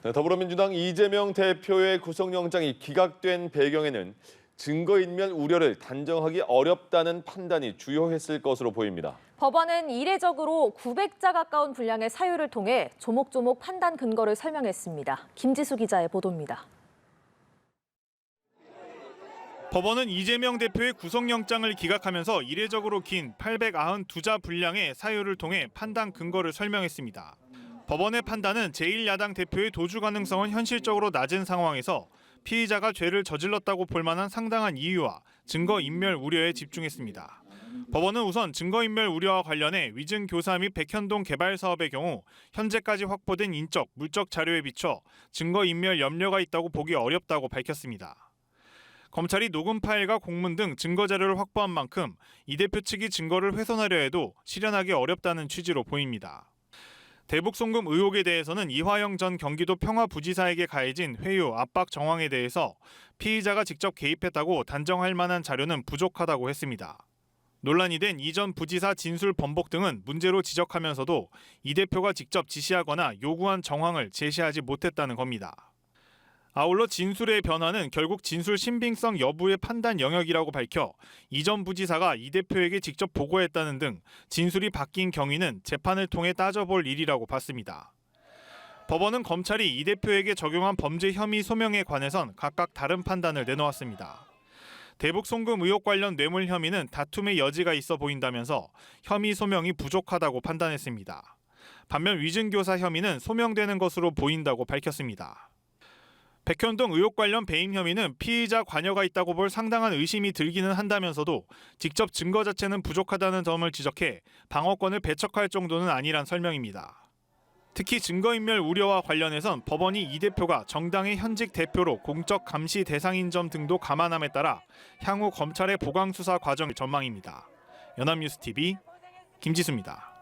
네, 더불어민주당 이재명 대표의 구속영장이 기각된 배경에는 증거인멸 우려를 단정하기 어렵다는 판단이 주요했을 것으로 보입니다. 법원은 이례적으로 900자 가까운 분량의 사유를 통해 조목조목 판단 근거를 설명했습니다. 김지수 기자의 보도입니다. 법원은 이재명 대표의 구속영장을 기각하면서 이례적으로 긴 892자 분량의 사유를 통해 판단 근거를 설명했습니다. 법원의 판단은 제1야당 대표의 도주 가능성은 현실적으로 낮은 상황에서 피의자가 죄를 저질렀다고 볼 만한 상당한 이유와 증거인멸 우려에 집중했습니다. 법원은 우선 증거인멸 우려와 관련해 위증 교사 및 백현동 개발 사업의 경우 현재까지 확보된 인적, 물적 자료에 비춰 증거인멸 염려가 있다고 보기 어렵다고 밝혔습니다. 검찰이 녹음 파일과 공문 등 증거 자료를 확보한 만큼 이 대표 측이 증거를 훼손하려 해도 실현하기 어렵다는 취지로 보입니다. 대북 송금 의혹에 대해서는 이화영 전 경기도 평화부지사에게 가해진 회유, 압박 정황에 대해서 피의자가 직접 개입했다고 단정할 만한 자료는 부족하다고 했습니다. 논란이 된 이 전 부지사 진술 번복 등은 문제로 지적하면서도 이 대표가 직접 지시하거나 요구한 정황을 제시하지 못했다는 겁니다. 아울러 진술의 변화는 결국 진술 신빙성 여부의 판단 영역이라고 밝혀 이 전 부지사가 이 대표에게 직접 보고했다는 등 진술이 바뀐 경위는 재판을 통해 따져볼 일이라고 봤습니다. 법원은 검찰이 이 대표에게 적용한 범죄 혐의 소명에 관해선 각각 다른 판단을 내놓았습니다. 대북 송금 의혹 관련 뇌물 혐의는 다툼의 여지가 있어 보인다면서 혐의 소명이 부족하다고 판단했습니다. 반면 위증교사 혐의는 소명되는 것으로 보인다고 밝혔습니다. 백현동 의혹 관련 배임 혐의는 피의자 관여가 있다고 볼 상당한 의심이 들기는 한다면서도 직접 증거 자체는 부족하다는 점을 지적해 방어권을 배척할 정도는 아니란 설명입니다. 특히 증거인멸 우려와 관련해선 법원이 이 대표가 정당의 현직 대표로 공적 감시 대상인 점 등도 감안함에 따라 향후 검찰의 보강 수사 과정 전망입니다. 연합뉴스TV 김지수입니다.